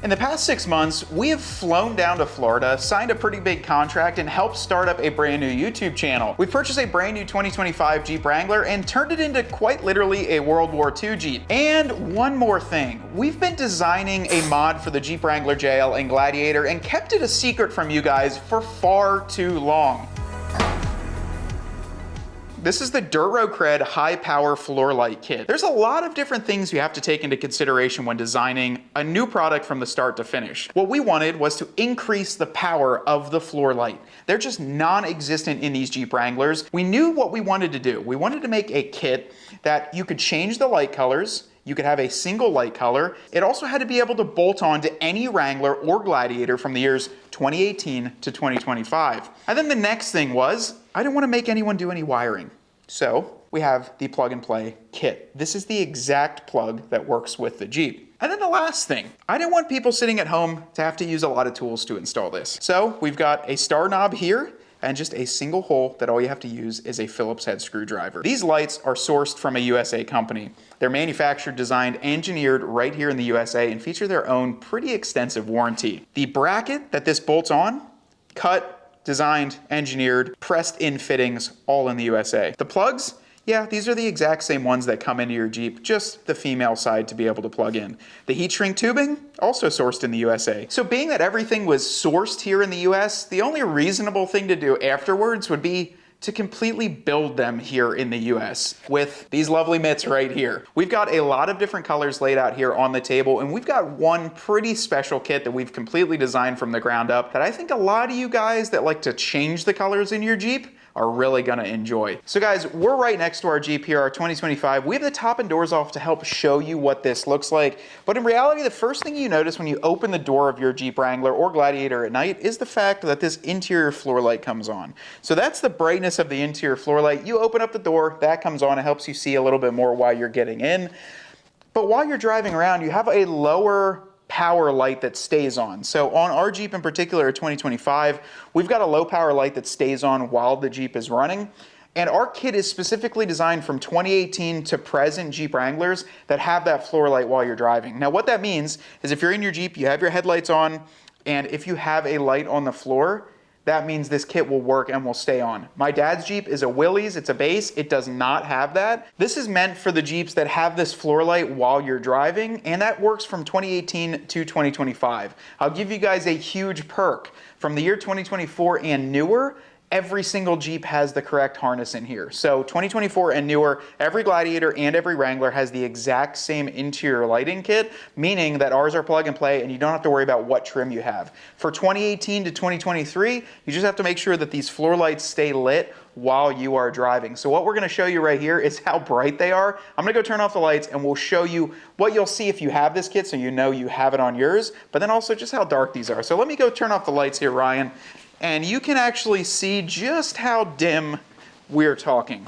In the past 6 months, we have flown down to Florida, signed a pretty big contract, and helped start up a brand new YouTube channel. We've purchased a brand new 2025 Jeep Wrangler and turned it into quite literally a World War II Jeep. And one more thing, we've been designing a mod for the Jeep Wrangler JL and Gladiator and kept it a secret from you guys for far too long. This is the Dirt Road Cred high power floor light kit. There's a lot of different things you have to take into consideration when designing a new product from the start to finish. What we wanted was to increase the power of the floor light. They're just non-existent in these Jeep Wranglers. We knew what we wanted to do. We wanted to make a kit that you could change the light colors. You could have a single light color. It also had to be able to bolt on to any Wrangler or Gladiator from the years 2018 to 2025. And then the next thing was, I didn't want to make anyone do any wiring. So we have the plug and play kit. This is the exact plug that works with the Jeep. And then the last thing, I didn't want people sitting at home to have to use a lot of tools to install this. So we've got a star knob here and just a single hole that all you have to use is a Phillips head screwdriver. These lights are sourced from a USA company. They're manufactured, designed, engineered right here in the USA and feature their own pretty extensive warranty. The bracket that this bolts on, cut, designed, engineered, pressed in fittings, all in the USA. The plugs, yeah, these are the exact same ones that come into your Jeep, just the female side to be able to plug in. The heat shrink tubing, also sourced in the USA. So being that everything was sourced here in the US, the only reasonable thing to do afterwards would be to completely build them here in the US with these lovely mitts right here. We've got a lot of different colors laid out here on the table, and we've got one pretty special kit that we've completely designed from the ground up that I think a lot of you guys that like to change the colors in your Jeep are really gonna enjoy. So guys, we're right next to our Jeep here, our 2025. We have the top and doors off to help show you what this looks like. But in reality, the first thing you notice when you open the door of your Jeep Wrangler or Gladiator at night is the fact that this interior floor light comes on. So that's the brightness of the interior floor light. You open up the door, that comes on, it helps you see a little bit more while you're getting in. But while you're driving around, you have a lower power light that stays on. So on our Jeep in particular, 2025, we've got a low power light that stays on while the Jeep is running. And our kit is specifically designed from 2018 to present Jeep Wranglers that have that floor light while you're driving. Now what that means is if you're in your Jeep, you have your headlights on, and if you have a light on the floor, that means this kit will work and will stay on. My dad's Jeep is a Willys, it's a base, it does not have that. This is meant for the Jeeps that have this floor light while you're driving, and that works from 2018 to 2025. I'll give you guys a huge perk. From the year 2024 and newer, every single Jeep has the correct harness in here. So 2024 and newer, every Gladiator and every Wrangler has the exact same interior lighting kit, meaning that ours are plug and play and you don't have to worry about what trim you have. For 2018 to 2023, you just have to make sure that these floor lights stay lit while you are driving. So what we're gonna show you right here is how bright they are. I'm gonna go turn off the lights and we'll show you what you'll see if you have this kit so you know you have it on yours, but then also just how dark these are. So let me go turn off the lights here, Ryan, and you can actually see just how dim we're talking.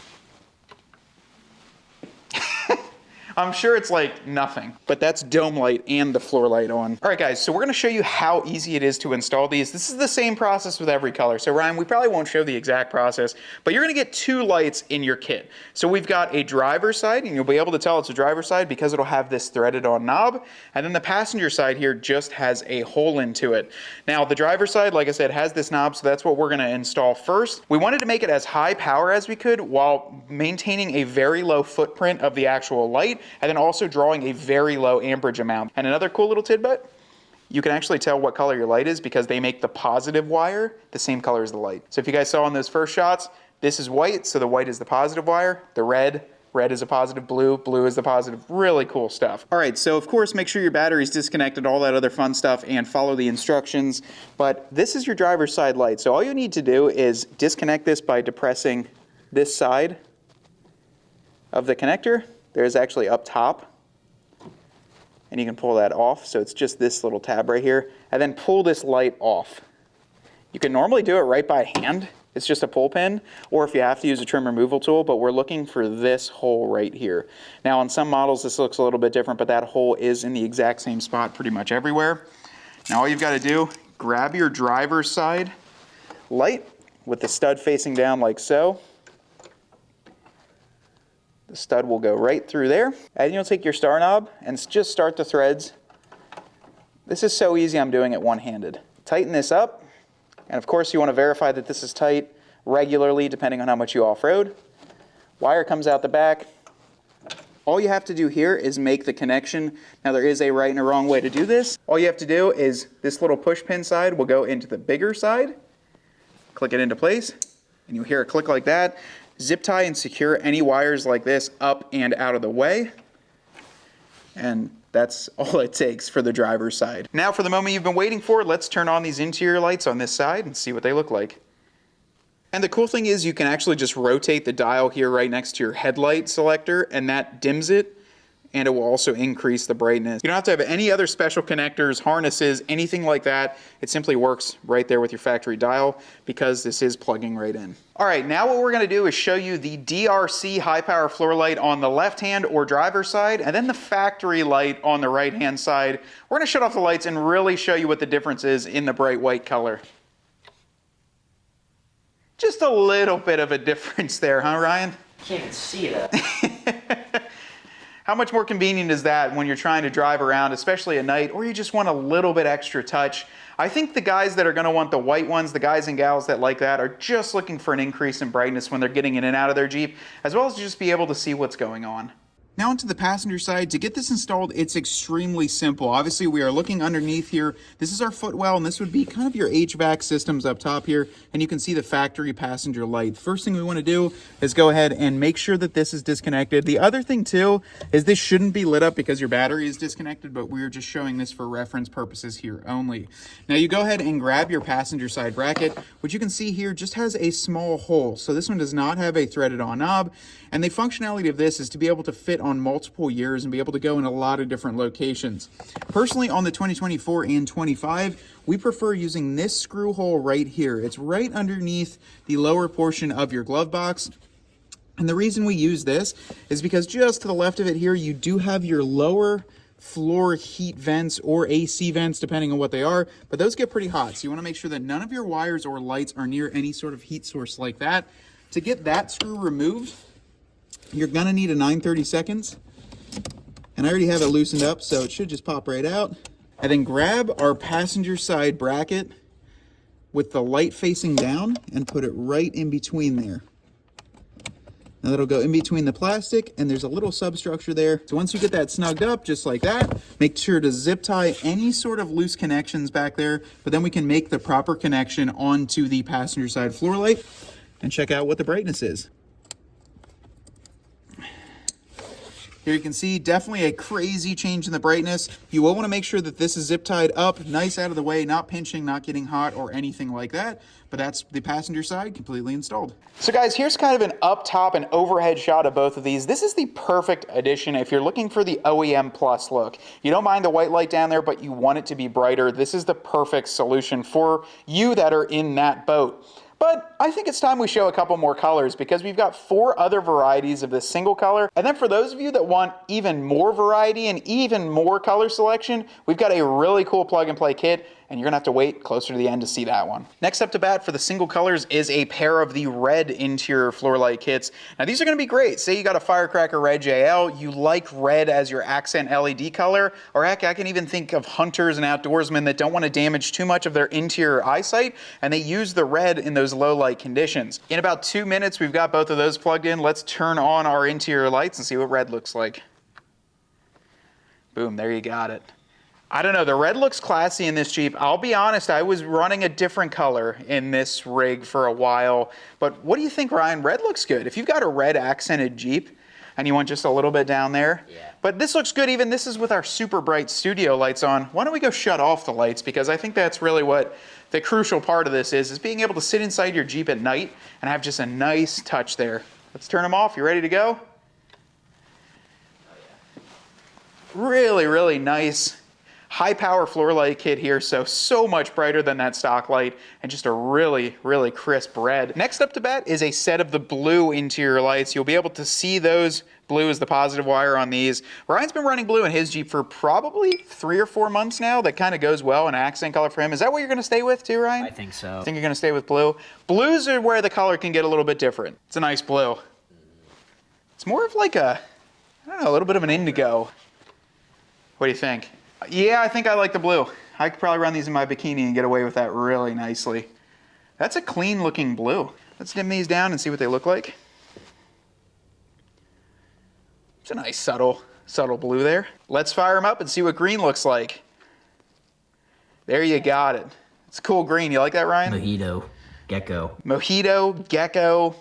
I'm sure it's like nothing, but that's dome light and the floor light on. All right guys, so we're gonna show you how easy it is to install these. This is the same process with every color. So Ryan, we probably won't show the exact process, but you're gonna get two lights in your kit. So we've got a driver's side, and you'll be able to tell it's a driver's side because it'll have this threaded on knob. And then the passenger side here just has a hole into it. Now the driver's side, like I said, has this knob, so that's what we're gonna install first. We wanted to make it as high power as we could while maintaining a very low footprint of the actual light, and then also drawing a very low amperage amount. And another cool little tidbit, you can actually tell what color your light is because they make the positive wire the same color as the light. So if you guys saw in those first shots, this is white, so the white is the positive wire, the red is a positive, blue is the positive. Really cool stuff. All right, so of course, make sure your battery's disconnected, all that other fun stuff, and follow the instructions. But this is your driver's side light. So all you need to do is disconnect this by depressing this side of the connector. There's actually up top, and you can pull that off. So it's just this little tab right here, and then pull this light off. You can normally do it right by hand. It's just a pull pin, or if you have to use a trim removal tool, but we're looking for this hole right here. Now on some models this looks a little bit different, but that hole is in the exact same spot pretty much everywhere. Now all you've got to do, grab your driver's side light with the stud facing down like so. The stud will go right through there, and you'll take your star knob and just start the threads This is so easy, I'm doing it one-handed. Tighten this up, and of course you want to verify that this is tight regularly depending on how much you off-road. Wire comes out the back. All you have to do here is make the connection. Now there is a right and a wrong way to do this. All you have to do is this little push pin side will go into the bigger side. Click it into place, and you'll hear a click like that. Zip tie and secure any wires like this up and out of the way. And that's all it takes for the driver's side. Now for the moment you've been waiting for, let's turn on these interior lights on this side and see what they look like. And the cool thing is you can actually just rotate the dial here right next to your headlight selector, and that dims it, and it will also increase the brightness. You don't have to have any other special connectors, harnesses, anything like that. It simply works right there with your factory dial because this is plugging right in. All right, now what we're gonna do is show you the DRC high power floor light on the left hand or driver's side, and then the factory light on the right hand side. We're gonna shut off the lights and really show you what the difference is in the bright white color. Just a little bit of a difference there, huh, Ryan? Can't even see that. How much more convenient is that when you're trying to drive around, especially at night, or you just want a little bit extra touch? I think the guys that are going to want the white ones, the guys and gals that like that, are just looking for an increase in brightness when they're getting in and out of their Jeep, as well as just be able to see what's going on. Now onto the passenger side. To get this installed, it's extremely simple. Obviously, we are looking underneath here. This is our footwell, and this would be kind of your HVAC systems up top here, and you can see the factory passenger light. First thing we want to do is go ahead and make sure that this is disconnected. The other thing too is this shouldn't be lit up because your battery is disconnected, but we're just showing this for reference purposes here only. Now you go ahead and grab your passenger side bracket, which you can see here just has a small hole. So this one does not have a threaded on knob, and the functionality of this is to be able to fit on multiple years and be able to go in a lot of different locations. Personally, on the 2024 and 25, we prefer using this screw hole right here. It's right underneath the lower portion of your glove box. And the reason we use this is because just to the left of it here, you do have your lower floor heat vents or AC vents, depending on what they are, but those get pretty hot. So you want to make sure that none of your wires or lights are near any sort of heat source like that. To get that screw removed, you're gonna need a 9/32, and I already have it loosened up, so it should just pop right out. And then grab our passenger side bracket with the light facing down and put it right in between there. Now that'll go in between the plastic, and there's a little substructure there. So once you get that snugged up, just like that, make sure to zip tie any sort of loose connections back there, but then we can make the proper connection onto the passenger side floor light and check out what the brightness is. Here you can see definitely a crazy change in the brightness. You will want to make sure that this is zip tied up, nice out of the way, not pinching, not getting hot or anything like that. But that's the passenger side completely installed. So guys, here's kind of an up top and overhead shot of both of these. This is the perfect addition if you're looking for the OEM Plus look. You don't mind the white light down there, but you want it to be brighter. This is the perfect solution for you that are in that boat. But I think it's time we show a couple more colors because we've got 4 other varieties of this single color. And then for those of you that want even more variety and even more color selection, we've got a really cool plug and play kit, and you're gonna have to wait closer to the end to see that one. Next up to bat for the single colors is a pair of the red interior floor light kits. Now these are gonna be great. Say you got a Firecracker Red JL, you like red as your accent LED color, or heck, I can even think of hunters and outdoorsmen that don't wanna damage too much of their interior eyesight, and they use the red in those low light conditions. In about 2 minutes, we've got both of those plugged in. Let's turn on our interior lights and see what red looks like. Boom, there you got it. I don't know, the red looks classy in this Jeep. I'll be honest, I was running a different color in this rig for a while, but what do you think, Ryan? Red looks good. If you've got a red accented Jeep and you want just a little bit down there, yeah. But this looks good, even this is with our super bright studio lights on. Why don't we go shut off the lights? Because I think that's really what the crucial part of this is being able to sit inside your Jeep at night and have just a nice touch there. Let's turn them off. You ready to go? Really, really nice high power floor light kit here, so much brighter than that stock light, and just a really, really crisp red. Next up to bat is a set of the blue interior lights. You'll be able to see those. Blue is the positive wire on these. Ryan's been running blue in his Jeep for probably 3 or 4 months now. That kind of goes well, an accent color for him. Is that what you're gonna stay with too, Ryan? I think so. I think you're gonna stay with blue. Blues are where the color can get a little bit different. It's a nice blue. It's more of like a, I don't know, a little bit of an indigo. What do you think? Yeah, I think I like the blue. I could probably run these in my bikini and get away with that really nicely. That's a clean looking blue. Let's dim these down and see what they look like. It's a nice subtle blue there. Let's fire them up and see what green looks like. There you got it. It's a cool green. You like that, Ryan? Mojito, gecko. Mojito, gecko,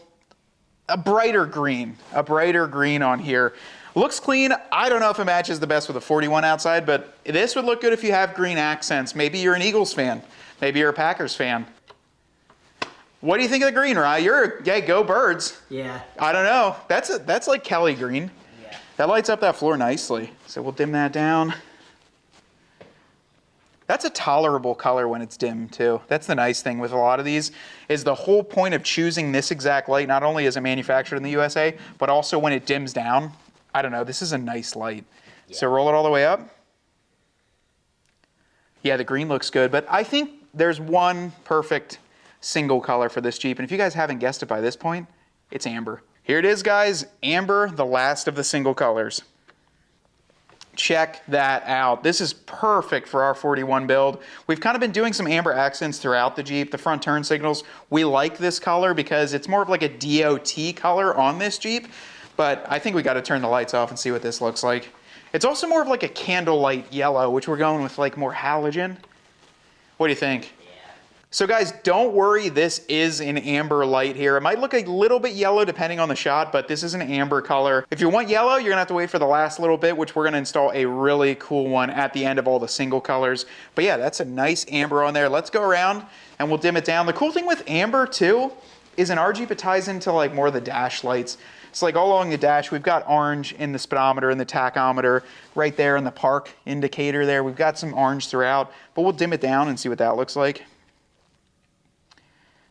a brighter green on here. Looks clean. I don't know if it matches the best with a 41 outside, but this would look good if you have green accents. Maybe you're an Eagles fan. Maybe you're a Packers fan. What do you think of the green, Ryan? Yeah, go Birds. Yeah. I don't know. That's like Kelly green. Yeah. That lights up that floor nicely. So we'll dim that down. That's a tolerable color when it's dim too. That's the nice thing with a lot of these, is the whole point of choosing this exact light, not only is it manufactured in the USA, but also when it dims down. I don't know, this is a nice light. Yeah. So roll it all the way up. Yeah, the green looks good, but I think there's one perfect single color for this Jeep, and if you guys haven't guessed it by this point, it's amber. Here it is, guys, amber, the last of the single colors. Check that out. This is perfect for our 41 build. We've kind of been doing some amber accents throughout the Jeep. The front turn signals, we like this color because it's more of like a DOT color on this Jeep, but I think we got to turn the lights off and see what this looks like. It's also more of like a candlelight yellow, which we're going with like more halogen. What do you think? So guys, don't worry, this is an amber light here. It might look a little bit yellow depending on the shot, but this is an amber color. If you want yellow, you're gonna have to wait for the last little bit, which we're gonna install a really cool one at the end of all the single colors. But yeah, that's a nice amber on there. Let's go around and we'll dim it down. The cool thing with amber too is in our Jeep, it ties into like more of the dash lights. It's like all along the dash, we've got orange in the speedometer and the tachometer, right there in the park indicator there. We've got some orange throughout, but we'll dim it down and see what that looks like.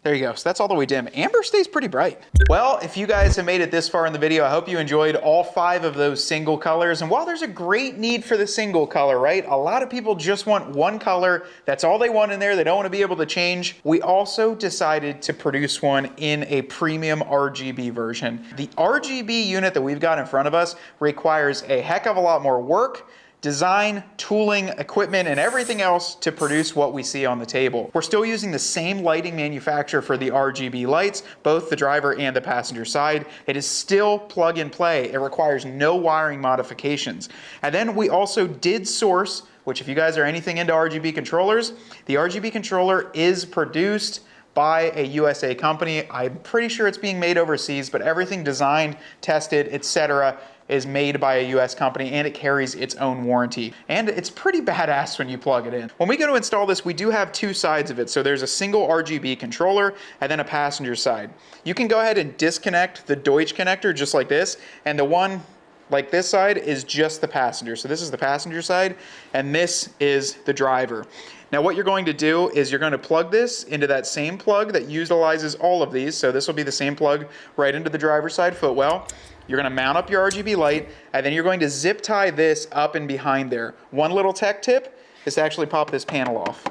There you go. So that's all the way dim. Amber stays pretty bright. Well, if you guys have made it this far in the video, I hope you enjoyed all 5 of those single colors. And while there's a great need for the single color, right? A lot of people just want one color. That's all they want in there. They don't want to be able to change. We also decided to produce one in a premium RGB version. The RGB unit that we've got in front of us requires a heck of a lot more work, design, tooling, equipment, and everything else to produce what we see on the table. We're still using the same lighting manufacturer for the RGB lights, both the driver and the passenger side. It is still plug and play. It requires no wiring modifications. And then we also did source, which if you guys are anything into RGB controllers, the RGB controller is produced by a USA company. I'm pretty sure it's being made overseas, but everything designed, tested, etc. is made by a US company, and it carries its own warranty. And it's pretty badass when you plug it in. When we go to install this, we do have 2 sides of it. So there's a single RGB controller and then a passenger side. You can go ahead and disconnect the Deutsch connector just like this, and the one like this side is just the passenger. So this is the passenger side, and this is the driver. Now what you're going to do is you're going to plug this into that same plug that utilizes all of these. So this will be the same plug right into the driver's side footwell. You're going to mount up your RGB light, and then you're going to zip tie this up and behind there. One little tech tip is to actually pop this panel off,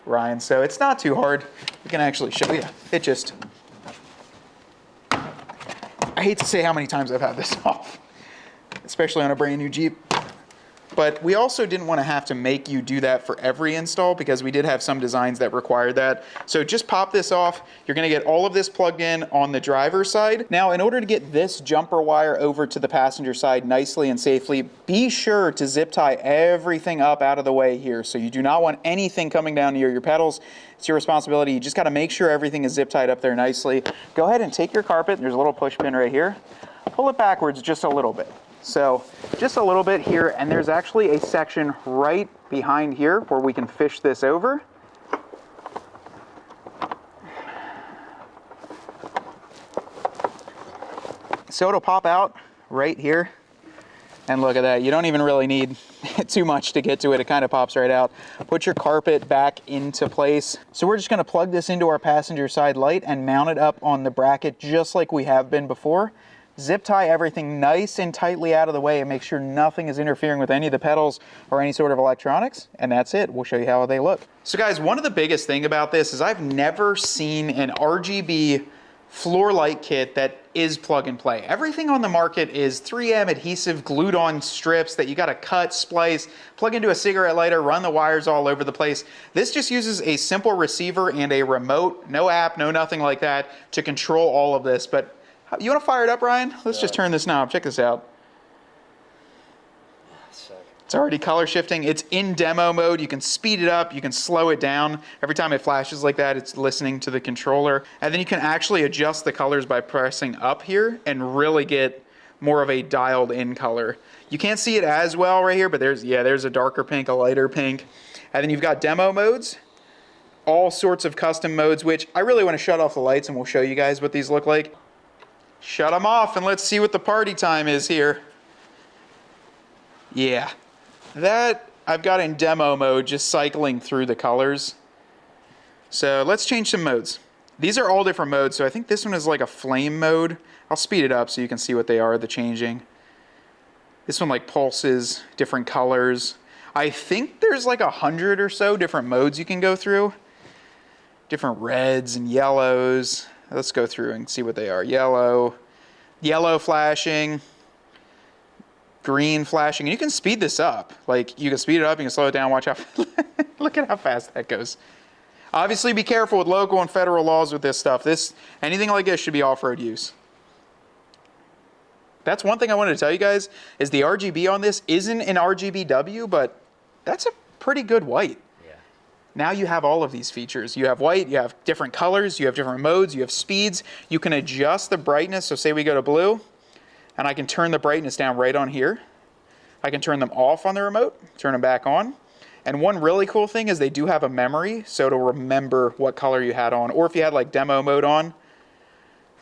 Ryan. So it's not too hard. We can actually show you. It just, I hate to say how many times I've had this off, especially on a brand new Jeep. But we also didn't want to have to make you do that for every install because we did have some designs that required that. So just pop this off. You're going to get all of this plugged in on the driver's side. Now, in order to get this jumper wire over to the passenger side nicely and safely, be sure to zip tie everything up out of the way here. So you do not want anything coming down near your pedals. It's your responsibility. You just got to make sure everything is zip tied up there nicely. Go ahead and take your carpet. There's a little push pin right here. Pull it backwards just a little bit. So just a little bit here, and there's actually a section right behind here where we can fish this over. So it'll pop out right here, and look at that. You don't even really need too much to get to it. It kind of pops right out. Put your carpet back into place. So we're just going to plug this into our passenger side light and mount it up on the bracket just like we have been before. Zip tie everything nice and tightly out of the way and make sure nothing is interfering with any of the pedals or any sort of electronics, and that's it. We'll show you how they look. So guys, one of the biggest thing about this is I've never seen an RGB floor light kit that is plug and play. Everything on the market is 3M adhesive glued on strips that you gotta cut, splice, plug into a cigarette lighter, run the wires all over the place. This just uses a simple receiver and a remote, no app, no nothing like that, to control all of this. But you wanna fire it up, Ryan? Let's just turn this knob, check this out. It's already color shifting. It's in demo mode. You can speed it up, you can slow it down. Every time it flashes like that, it's listening to the controller. And then you can actually adjust the colors by pressing up here and really get more of a dialed in color. You can't see it as well right here, but there's a darker pink, a lighter pink. And then you've got demo modes, all sorts of custom modes, which I really want to shut off the lights and we'll show you guys what these look like. Shut them off and let's see what the party time is here. Yeah. That I've got in demo mode, just cycling through the colors. So let's change some modes. These are all different modes, so I think this one is like a flame mode. I'll speed it up so you can see what they are, the changing. This one like pulses, different colors. I think there's like 100 or so different modes you can go through. Different reds and yellows. Let's go through and see what they are. Yellow flashing. Green flashing, and you can speed this up. Like, you can speed it up, you can slow it down, watch how, look at how fast that goes. Obviously be careful with local and federal laws with this stuff. Anything like this should be off-road use. That's one thing I wanted to tell you guys, is the RGB on this isn't an RGBW, but that's a pretty good white. Yeah. Now you have all of these features. You have white, you have different colors, you have different modes, you have speeds. You can adjust the brightness, so say we go to blue, and I can turn the brightness down right on here. I can turn them off on the remote, turn them back on. And one really cool thing is they do have a memory, so it'll remember what color you had on. Or if you had like demo mode on,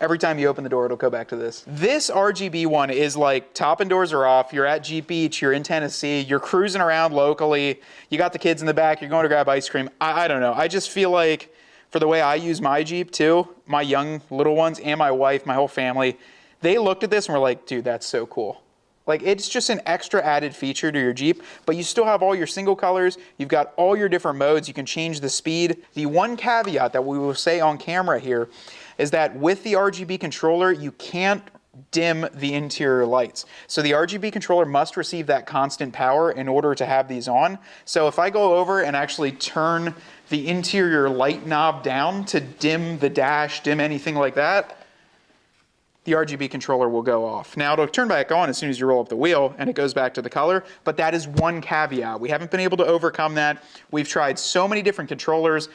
every time you open the door, it'll go back to this. This RGB one is like top and doors are off, you're at Jeep Beach, you're in Tennessee, you're cruising around locally, you got the kids in the back, you're going to grab ice cream. I don't know, I just feel like for the way I use my Jeep too, my young little ones and my wife, my whole family, they looked at this and were like, dude, that's so cool. Like, it's just an extra added feature to your Jeep, but you still have all your single colors. You've got all your different modes. You can change the speed. The one caveat that we will say on camera here is that with the RGB controller, you can't dim the interior lights. So the RGB controller must receive that constant power in order to have these on. So if I go over and actually turn the interior light knob down to dim the dash, dim anything like that, the RGB controller will go off. Now it'll turn back on as soon as you roll up the wheel and it goes back to the color, but that is one caveat. We haven't been able to overcome that. We've tried so many different controllers,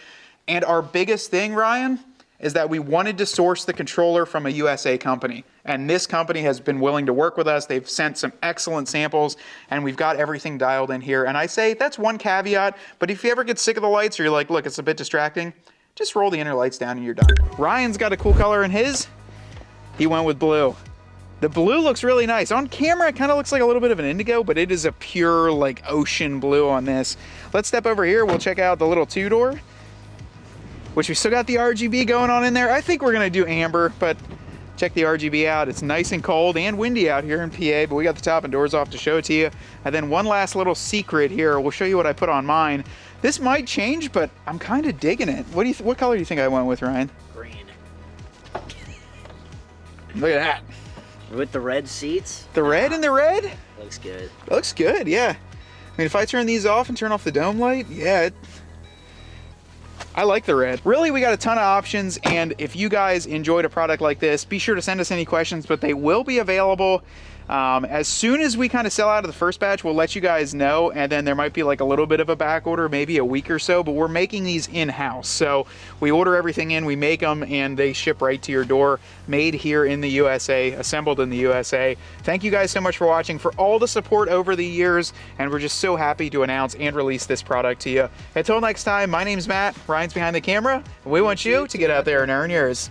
and our biggest thing, Ryan, is that we wanted to source the controller from a USA company, and this company has been willing to work with us. They've sent some excellent samples, and we've got everything dialed in here. And I say that's one caveat, but if you ever get sick of the lights or you're like, look, it's a bit distracting, just roll the inner lights down and you're done. Ryan's got a cool color in his. He went with blue. The blue looks really nice. On camera, it kind of looks like a little bit of an indigo, but it is a pure like ocean blue on this. Let's step over here. We'll check out the little two-door, which we still got the RGB going on in there. I think we're gonna do amber, but check the RGB out. It's nice and cold and windy out here in PA, but we got the top and doors off to show it to you. And then one last little secret here. We'll show you what I put on mine. This might change, but I'm kind of digging it. What color do you think I went with, Ryan? Green. Look at that. With the red seats? The red and the red? Looks good. Looks good, yeah. I mean, if I turn these off and turn off the dome light, yeah, I like the red. Really, we got a ton of options, and if you guys enjoyed a product like this, be sure to send us any questions, but they will be available. As soon as we kind of sell out of the first batch, we'll let you guys know, and then there might be like a little bit of a back order, maybe a week or so, but we're making these in-house. So we order everything in, we make them, and they ship right to your door, made here in the USA, assembled in the USA. Thank you guys so much for watching, for all the support over the years, and we're just so happy to announce and release this product to you. Until next time, my name's Matt, Ryan's behind the camera, and we want you to get out there and earn yours.